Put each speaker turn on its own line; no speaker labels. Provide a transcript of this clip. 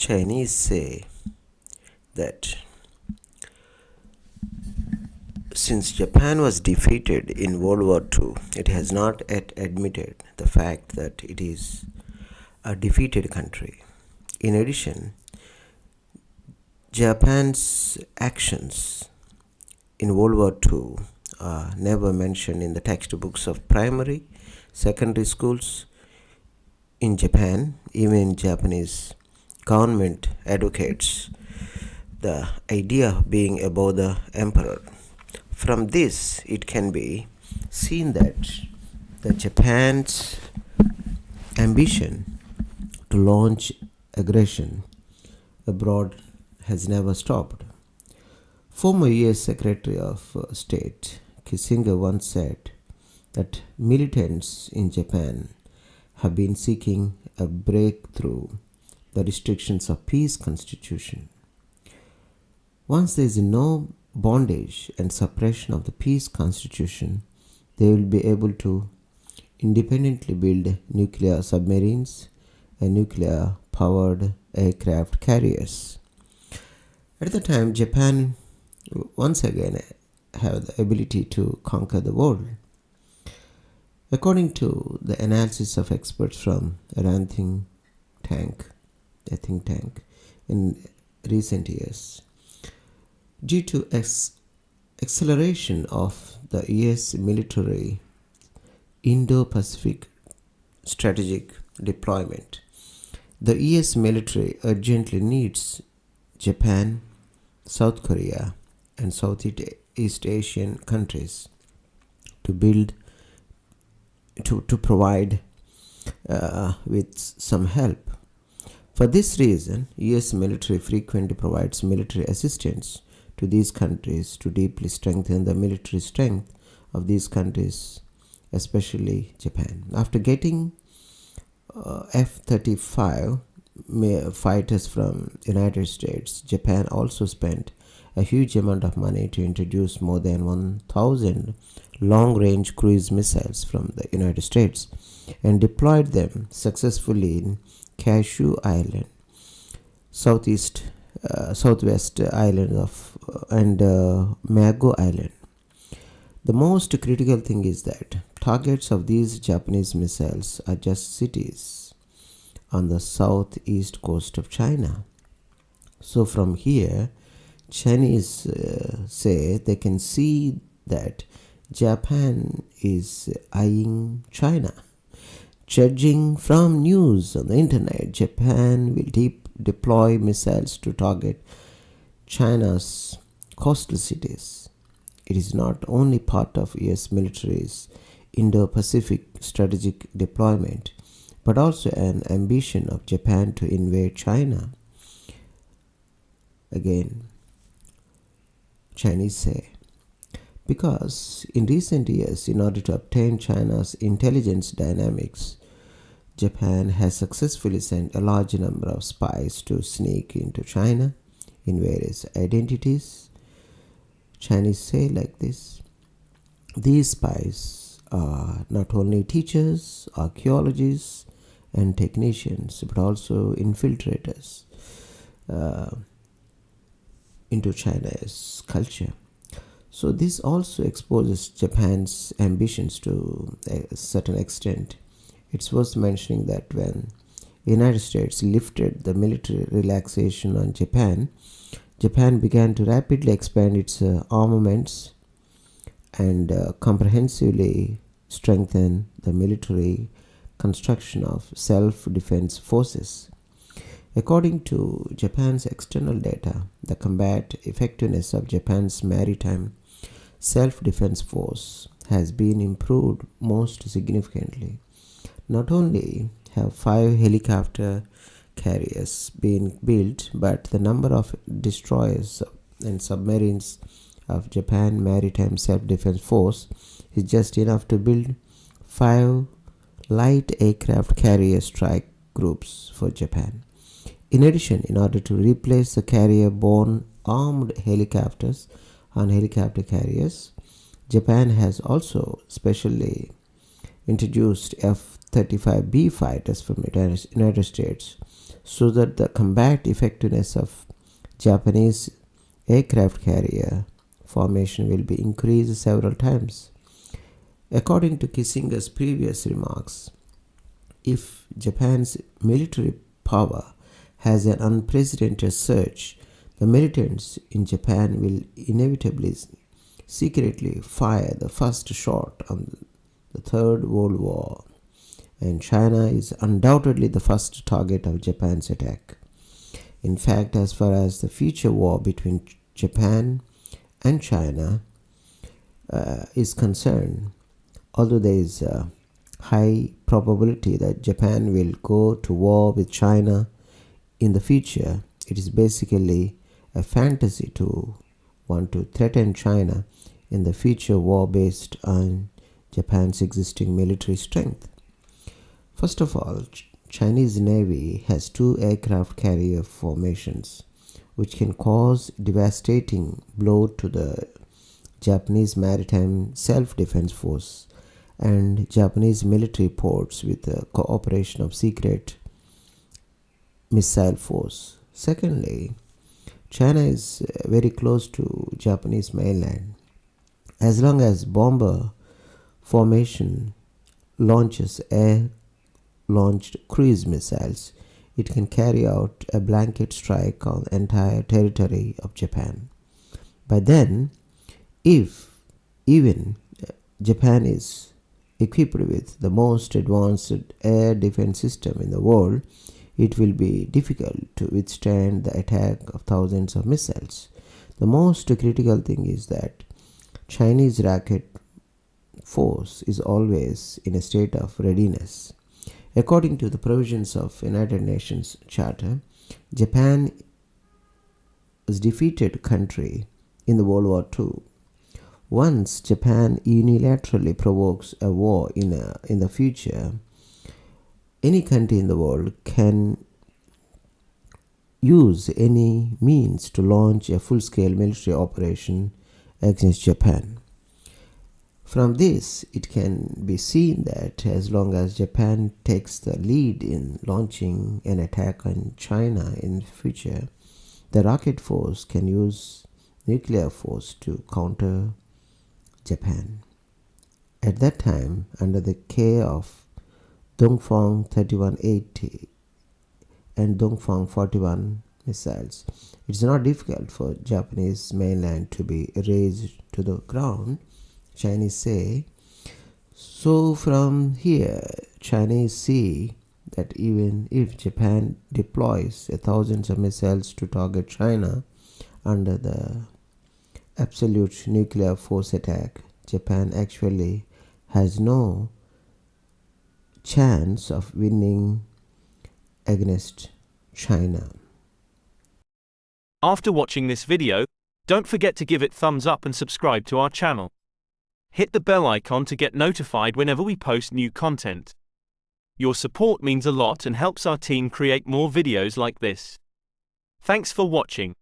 Chinese say that since Japan was defeated in World War II, it has not yet admitted the fact that it is a defeated country. In addition, Japan's actions in World War II are never mentioned in the textbooks of primary, secondary schools in Japan. Even Japanese government advocates the idea of being above the emperor. From this, it can be seen that the Japan's ambition to launch aggression abroad has never stopped. Former US Secretary of State Kissinger once said that militants in Japan have been seeking a breakthrough the restrictions of peace constitution. Once there is no bondage and suppression of the peace constitution, they will be able to independently build nuclear submarines and nuclear powered aircraft carriers. At the time, Japan once again have the ability to conquer the world. According to the analysis of experts from Iran think tank, in recent years, due to acceleration of the US military Indo-Pacific strategic deployment, the US military urgently needs Japan, South Korea, and Southeast Asian countries to provide with some help. For this reason, US military frequently provides military assistance to these countries to deeply strengthen the military strength of these countries, especially Japan. After getting F-35 fighters from United States, Japan also spent a huge amount of money to introduce more than 1,000 long-range cruise missiles from the United States and deployed them successfully in Cashew Island, southwest island of and Mago Island. The most critical thing is that targets of these Japanese missiles are just cities on the southeast coast of China. So from here, Chinese say they can see that Japan is eyeing China. Judging from news on the internet, Japan will deploy missiles to target China's coastal cities. It is not only part of US military's Indo-Pacific strategic deployment, but also an ambition of Japan to invade China. Again, Chinese say, because in recent years, in order to obtain China's intelligence dynamics, Japan has successfully sent a large number of spies to sneak into China in various identities. Chinese say like this: these spies are not only teachers, archaeologists, and technicians, but also infiltrators into China's culture. So this also exposes Japan's ambitions to a certain extent. It's worth mentioning that when the United States lifted the military relaxation on Japan, Japan began to rapidly expand its armaments and comprehensively strengthen the military construction of self-defense forces. According to Japan's external data, the combat effectiveness of Japan's maritime self-defense force has been improved most significantly. Not only have 5 helicopter carriers been built, but the number of destroyers and submarines of Japan Maritime Self-Defense Force is just enough to build 5 light aircraft carrier strike groups for Japan. In addition, in order to replace the carrier-borne armed helicopters on helicopter carriers, Japan has also specially introduced F-35B fighters from the United States so that the combat effectiveness of Japanese aircraft carrier formation will be increased several times. According to Kissinger's previous remarks, if Japan's military power has an unprecedented surge, the militants in Japan will inevitably secretly fire the first shot on the Third World War, and China is undoubtedly the first target of Japan's attack. In fact, as far as the future war between Japan and China is concerned, although there is a high probability that Japan will go to war with China in the future, it is basically a fantasy to want to threaten China in the future war based on Japan's existing military strength. First of all, Chinese Navy has 2 aircraft carrier formations which can cause devastating blow to the Japanese Maritime Self-Defense Force and Japanese military ports with the cooperation of secret missile force. Secondly, China is very close to Japanese mainland. As long as bomber formation launches air-launched cruise missiles, it can carry out a blanket strike on the entire territory of Japan. By then, if even Japan is equipped with the most advanced air defense system in the world, it will be difficult to withstand the attack of thousands of missiles. The most critical thing is that Chinese rocket force is always in a state of readiness. According to the provisions of United Nations Charter, Japan was a defeated country in the World War II. Once Japan unilaterally provokes a war in the future, any country in the world can use any means to launch a full-scale military operation against Japan. From this, it can be seen that as long as Japan takes the lead in launching an attack on China in the future, the rocket force can use nuclear force to counter Japan. At that time, under the care of Dongfang 3180 and Dongfang 41 missiles, it is not difficult for Japanese mainland to be razed to the ground, Chinese say. So from here, Chinese see that even if Japan deploys thousands of missiles to target China under the absolute nuclear force attack, Japan actually has no chance of winning against China.
After watching this video, don't forget to give it thumbs up and subscribe to our channel. Hit the bell icon to get notified whenever we post new content. Your support means a lot and helps our team create more videos like this. Thanks for watching.